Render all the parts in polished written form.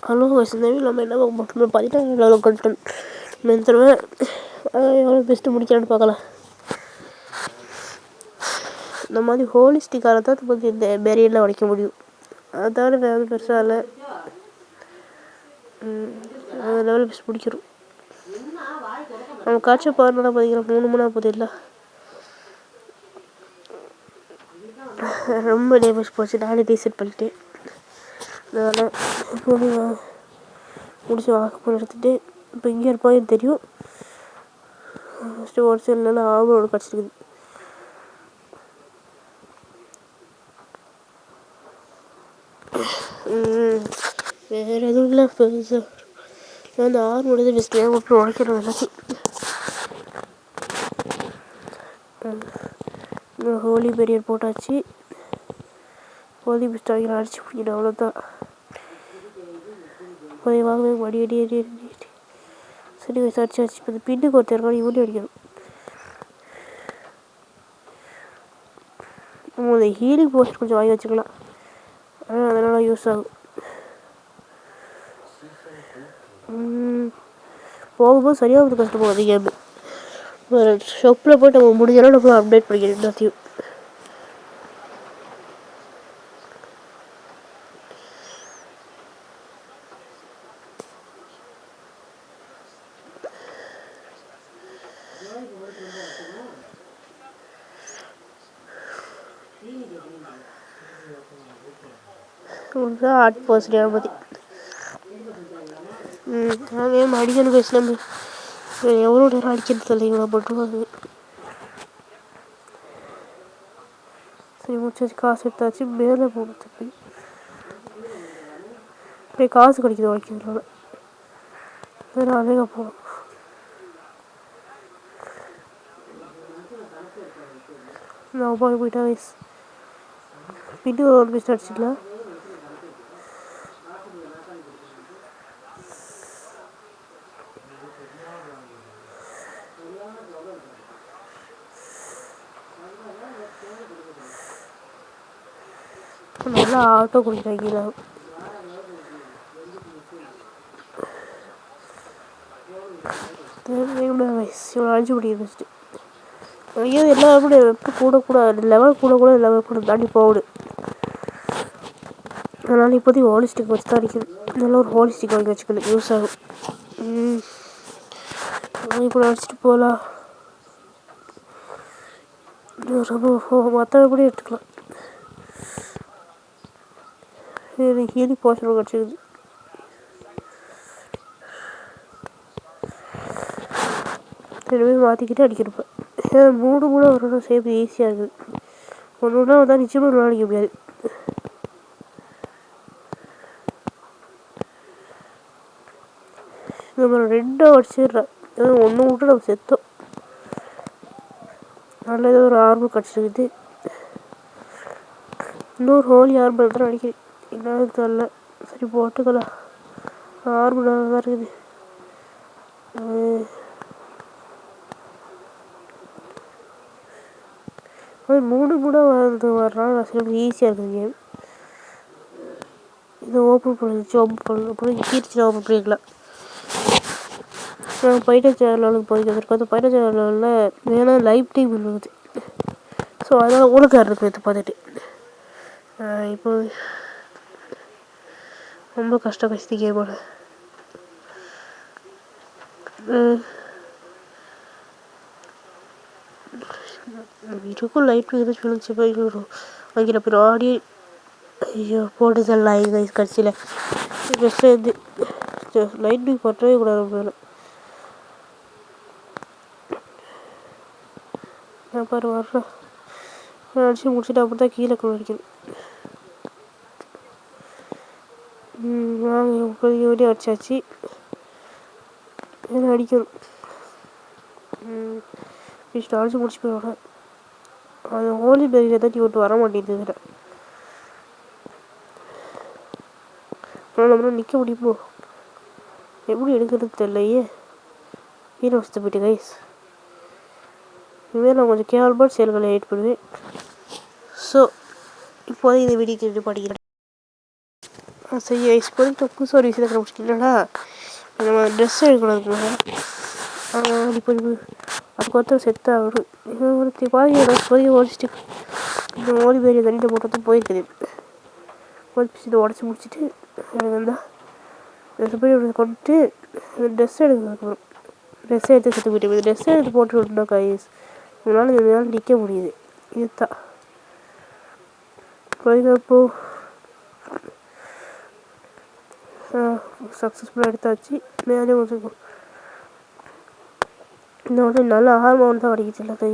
Hello வசந்தவி, நம்ம என்ன பார்க்க பார்த்தீங்கன்னா லெவல் கண்டென்ட் நான் தருவேன். எவ்வளோ பெஸ்ட்டு முடிக்கலான்னு பார்க்கலாம். இந்த மாதிரி ஹோலிஸ்டிக்காக தான் கொஞ்சம் இந்த பேரியெல்லாம் உடைக்க முடியும். அதை தவிர வேறு பெருசாக இல்லை. லெவல் பெஸ்ட் முடிக்கிறோம். நம்ம காய்ச்சல் பாருனா பார்த்தீங்கன்னா 3 போகுது இல்லை, ரொம்ப டேமேஜ் போச்சு. நானே ரீசெட் பண்ணிட்டேன். அதனால் முடிச்சு வாக்கு எடுத்துகிட்டு இப்போ இங்கே இருப்பான்னு தெரியும். ஃபஸ்ட்டு ஒரு சில ஆர்வம் ஒன்று கிடச்சிருக்குது. வேறு எதுவும் இல்லை. பெருசாக நான் அந்த ஆர்வம் முடிஞ்சு பெஸ்ட்டு அப்புறம் உழைக்கிறோம் எல்லாத்தையும். ஹோலி பெரியர் போட்டாச்சு. ஹோலி பெஸ்ட் வாங்கி அடிச்சு பிடிக்கணும், அவ்வளோதான். போய் வாங்க அடி அடி அடி அடி. சரி அடிச்சு அடிச்சு இப்போ பின்னுக்கு ஒருத்தர் இருக்காங்க, இவனையும் அடிக்கணும். நம்ம இந்த ஹீலிங் போஸ்ட் கொஞ்சம் வாங்கி வச்சுக்கலாம், அதனால் யூஸ் ஆகும். போகும்போது சரியாக வந்து கஷ்டப்படும் கேமு. ஷாப்பில் போய்ட்டு நம்ம முடிஞ்சாலும் நம்ம அப்டேட் பண்ணிக்கிறோம் எல்லாத்தையும். ஆர்ட் பர்சன் பற்றி நாங்கள் அடிக்கணும் பேச நம்ம எவ்வளோ நேரம் அடிக்கிறது இல்லைங்களா போட்டுருவாங்க. சரி முடிச்சாச்சு, காசு எடுத்தாச்சு. மேலே போகிறதுக்கு அப்படியே காசு கிடைக்கிது உழைக்கிறதுனால. வேறு அழகாக போகணும். நான் போயிட்டா வயசு பின்னு ஒரு மிஸ்ட் அடிச்சிக்கலாம். நல்லா ஆட்டோ குடிக்கிறாங்க. இவ்வளோ அழிச்சு முடியும் ஃபஸ்ட்டு. ஐயோ எல்லா வெப்பம் கூட லெவல் கூட லெவல் தாண்டி போகுது. அதனால் இப்போதைக்கு ஹோலிஸ்டிக் வச்சு தான் அடிக்கணும். நல்லா ஒரு ஹோலிஸ்டிக் வாங்கி வச்சுக்கணும், யூஸ் ஆகும். இப்போ அடிச்சுட்டு போகலாம். மற்ற கூட எடுத்துக்கலாம். ஹீலி போஷன் கிடச்சிருக்குது. ரெண்டுமே மாற்றிக்கிட்டு அடிக்கிறப்ப 3 வரணும். சேர்த்து ஈஸியாக இருக்குது. ஒன்று வந்தால் நிச்சயமாக அடிக்க முடியாது. நம்ம 2 அடிச்சிடுறேன். ஒன்று விட்டு நம்ம செத்தோம். நல்ல ஏதோ ஒரு ஆர்வம் கிடச்சிருக்குது. இன்னொரு ஹோலி ஆர்வம் தான் அடிக்கிறேன். என்னன்னு தெரில. சரி போட்டுக்கலாம். ஆர்வம் நல்லா தான் இருக்குது. அது 3 வர்றாங்க. சில ஈஸியாக இருக்குது கேம். இதை ஓப்பன் பண்ணணும். அப்புறம் கீர்ச்சியில் ஓப்பன் பண்ணிக்கலாம். பைட்டா சேனலுக்கு போய் அந்த பைட்டா சேனலில் வேணால் லைவ் டீம் இருக்குது. ஸோ அதனால் ஊழக்காரர் இருக்குது பார்த்துட்டு. இப்போ ரொம்ப கஷ்டம் கேமோட. வீட்டுக்கும் லைட் எதுவும் சொல்லிச்சு போய் வாங்கிட போயிடும் ஆடி. ஐயோ போட்டுதெல்லாம் கைஸ் கடைசியில் பெஸ்ட்டு வந்து லைட் பீக் பற்றவே கூடாது. மேலே நான் பாரு வர்றேன். அடிச்சு முடிச்சுட்டு அப்படி தான் கீழே அடிக்கணும். வாங்க இப்போதைக்கு வீடியோ அடிச்சாச்சு. ஏன்னா அடிக்கணும். அடிச்சு முடிச்சு போயிடுவாங்க. அது ஹோலி பேரியில் தான் விட்டு வர மாட்டேங்குது. நம்மளால நிற்க முடியுமோ? எப்படி எடுக்கிறது தெரியலையே. வீடு வசதி போயிட்டு கைஸ். இதுமாரி நான் கொஞ்சம் கேவலமான செயல்களை எடிட் பண்ணுவேன். ஸோ இப்போதைக்கு இந்த வீடியோக்கு படிக்கிறேன். சரி ஐஸ் போய் புதுசு ஒரு விஷயத்தை கண்டுபிடிச்சிக்கலடா. நம்ம ட்ரெஸ் எடுக்கணும். இப்போ அதுக்கு ஒருத்தர் செத்து ஆகணும். ஒருத்தி பாதி போய் ஓடிச்சிட்டு இந்த ஓடி பேரி தண்ணிட்டு போட்டு போயிருக்குது. ஓடிச்சு உடச்சி முடிச்சுட்டு எனக்கு வந்தால் போய் கொண்டுட்டு ட்ரெஸ் எடுக்கணும். ட்ரெஸ் எடுத்து செத்து போயிட்டு ட்ரெஸ் எடுத்து போட்டு விட்டோம் கைஸ். இதனால் நிற்க முடியுது. இதுதான் போய்ப்போ சக்ஸஸ்ஃபுல்லாக எடுத்தாச்சு. மேலே வச்சுக்கோ. இந்த வந்து நல்ல ஹார்மோன் தான் கிடைக்குது இல்லை கை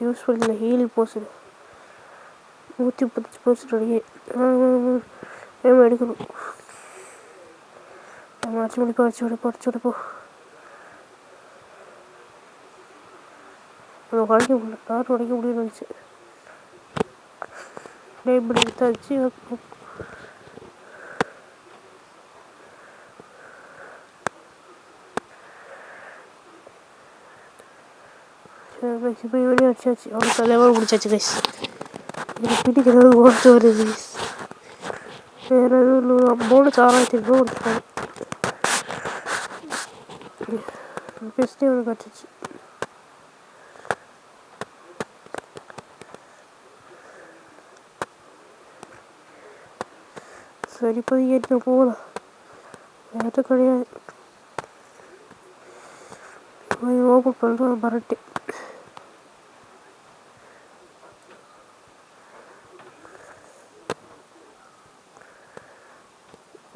யூஸ் பண்ணல. ஹீல் போஸ்ட் 135 போஸ்ட் எடுக்கணும். அடிச்சு அதை உடைக்க முடியல. கார் உடைக்க முடியும்னு நினச்சி இப்படி எடுத்தாச்சு. இப்போ இவனே அடிச்சாச்சு. அவனுக்கு லெவல் முடிச்சாச்சு கைஸ். பிடிக்கு ஏதாவது ஓட்டு வருது கைஸ். வேறு எதுவும் போனஸ் 6000 ரூபா கொடுத்துருக்காங்க. பெஸ்ட்டே அவனுக்கு கிடச்சிச்சு. சரி போய் ஏற்ற போகலாம். யார்கிட்ட கிடையாது. ஓப்பன் பண்ணுறோம் பரட்டு.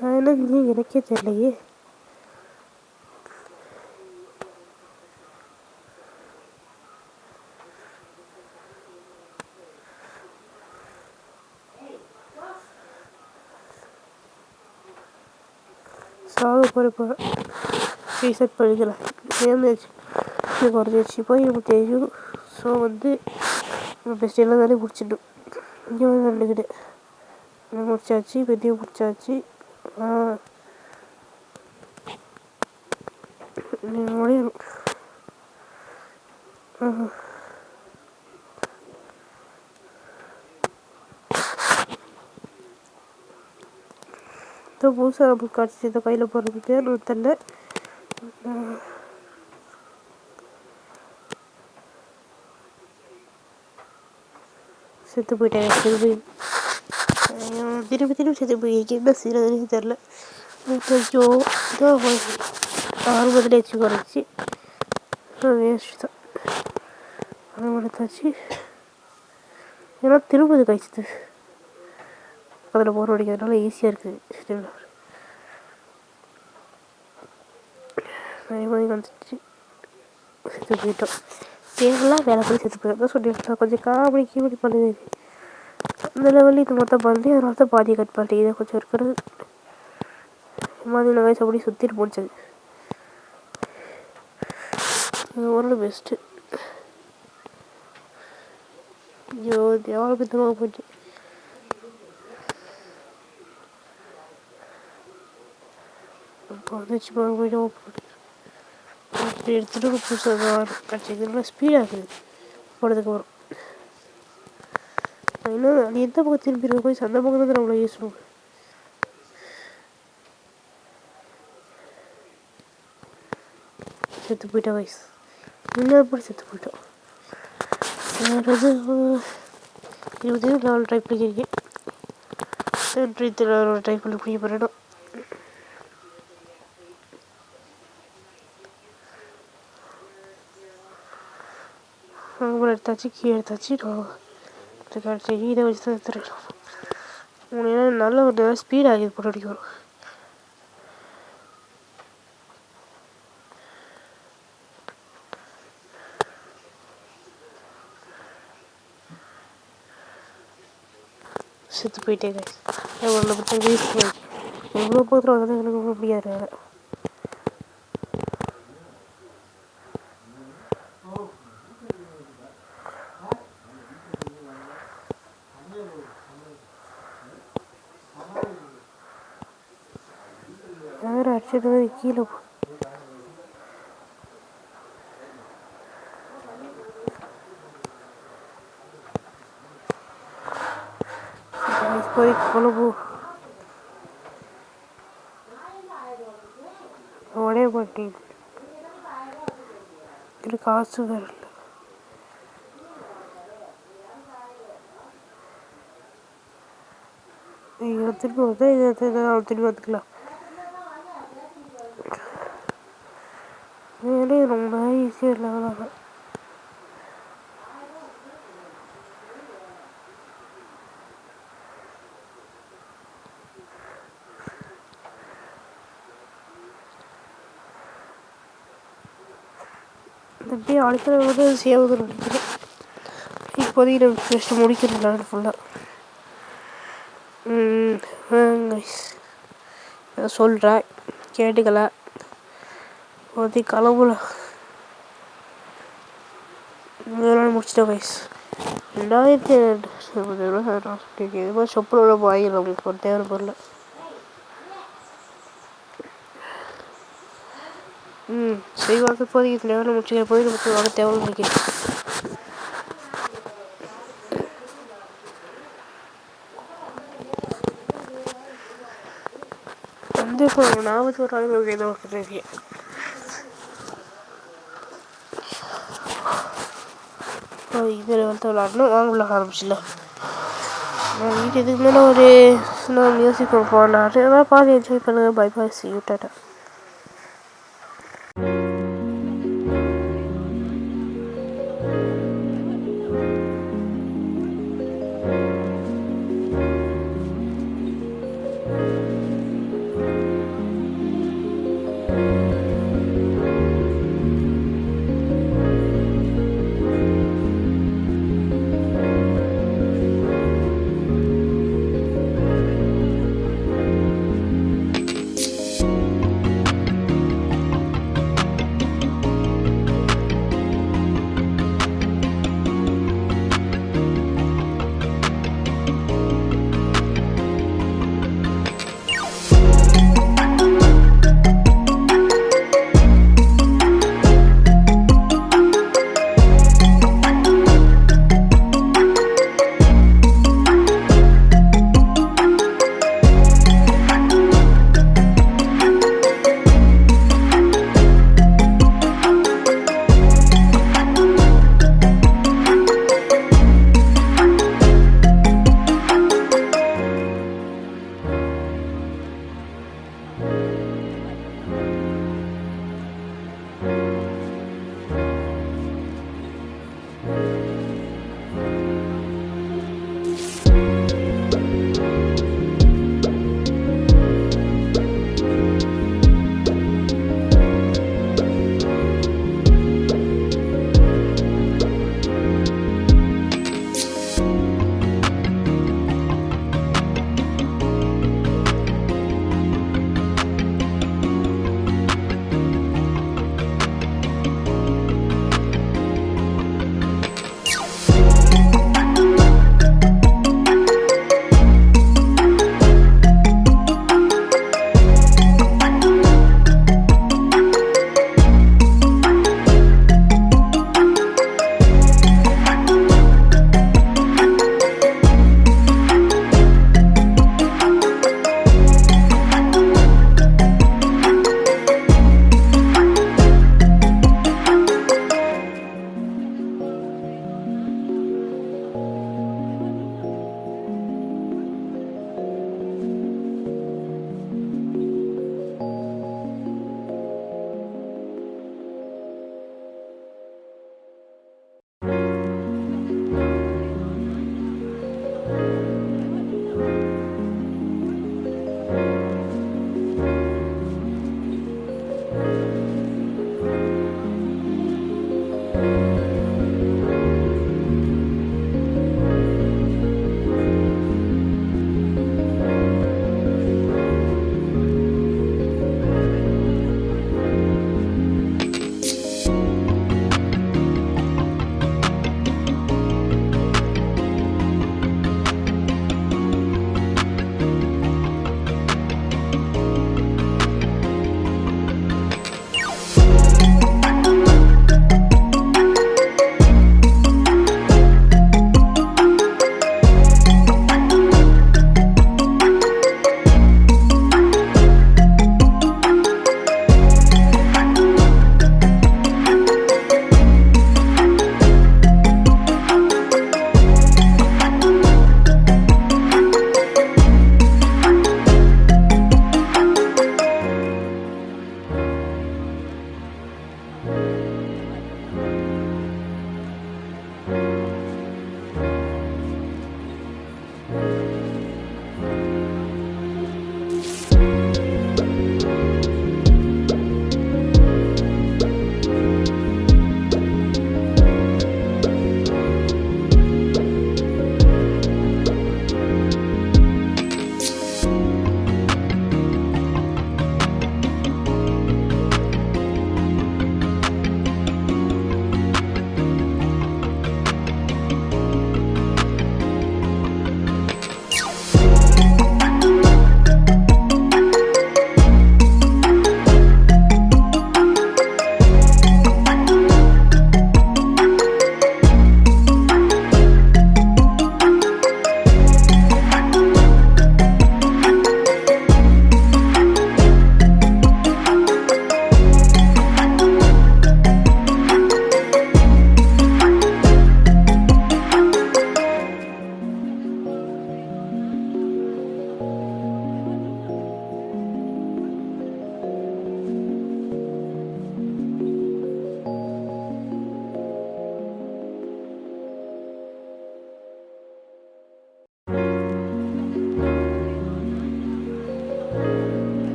நான் என்ன எனக்கே தெரியலையே. சாக போகிற ரீசெட் பண்ணிக்கலாம். டேமேஜ் குறைஞ்சிச்சு. போய் நமக்கு தெரியும். ஸோ வந்து பெஸ்ட் எல்லாம் தானே முடிச்சிட்டோம். இங்கே வந்து ரெண்டுக்கிட்டு முடிச்சாச்சு. பெட்டியும் முடிச்சாச்சு. முடியும். இப்போ புதுசாக நம்மளுக்கு கிடச்சி இந்த கையில் போடுறது பேர் தெரியல. செத்து போயிட்டேன். திருப்பி செத்து போயிருக்கேன். என்ன செய்யறதுன்னு தெரில. ஐயோ இதான் 60 வச்சு குறைச்சி வேஸ்ட் தான். அதை எடுத்தாச்சு. ஏன்னா திரும்பது கழிச்சுது. அதில் போர் அடிக்கிறதுனால ஈஸியாக இருக்குது. வந்துச்சு. செத்து போயிட்டோம். தேவைலாம் வேலை போய் செத்து போயிட்டோம் சொல்லிட்டு கொஞ்சம் கீபடி பண்ணுது. அந்த லெவலில் இது மொத்தம் பண்ணி அதனால தான் பாதியை கட் பண்ணிட்டு இதை கொஞ்சம் இருக்கிறது மாதிரி வயசு அப்படி சுற்றிட்டு போச்சது. இது ஒரு பெஸ்ட்டு. ஐயோ எவ்வளோ பித்தமாக போச்சு. இப்போ வந்துச்சு போய்ட்டு எடுத்துகிட்டு புதுசாக கிடச்சிது. ஸ்பீடாக இருக்குது போனதுக்கு வரும். இன்னும் அது எந்த பக்கம் திரும்பி போய் அந்த பக்கம் தான் நம்மளை யூஸ் பண்ணுவோம். செத்து போயிட்டோம் வயசு. இன்னும் கூட செத்து போயிட்டோம். வேறு 20 லெவல் ட்ரை பண்ணிக்கிறேன். ட்ரை பண்ணி பிடிக்க போகிறேன். அங்கே எடுத்தாச்சு. கீழே எடுத்தாச்சு. இதை வச்சு தான் எடுத்துருக்கோம். நல்ல ஒரு நல்ல ஸ்பீட் ஆகிது போட்டு அடிக்க வரும். செத்து போயிட்டேங்க. எவ்வளோ பற்றி வேஸ்ட் பண்ணி எவ்வளோ பக்கத்தில் வந்தாலும் எனக்கு முடியாது. வேறு அடிச்சது கீழே குழம்பு உடைய மாட்டேன் எனக்கு காசு வரல. ஐயோ திரும்பி வந்து இதை திரும்பி வந்துக்கலாம். வேலையை ரொம்ப ஈஸியாக இல்லாத அப்படியே அழைக்கிற போது சேவது நினைக்கிறேன். இப்போதைக்கு நம்ம ஃபஸ்ட்டு முடிக்கிறேன் ஃபுல்லாக. சொல்கிறேன் கேட்டுக்கல இப்போதைக்கு கிளம்புல முடிச்சிட்டேன் கைஸ். 2020 இது மாதிரி சொப்பில் உள்ள வாங்கிடும் நம்மளுக்கு ஒரு தேவை பொருள். செய்வாங்க இப்போதைக்கு இதில் எவ்வளோ முடிச்சுக்கிற போய் நமக்கு வாங்க தேவை நினைக்கிறேன். வந்து இப்போ 41 நாள் ஏதோ இருக்கிறேன். இதில் வந்து விளாடணும் வாங்க விளாட ஆரம்பிச்சிடல. நான் வீட்டு இதுக்கு மேலே ஒரு மியூசிக் போனாரு. அதான் பாதி என்ஜாய் பண்ணுங்கள். Bye bye, see you, Tata.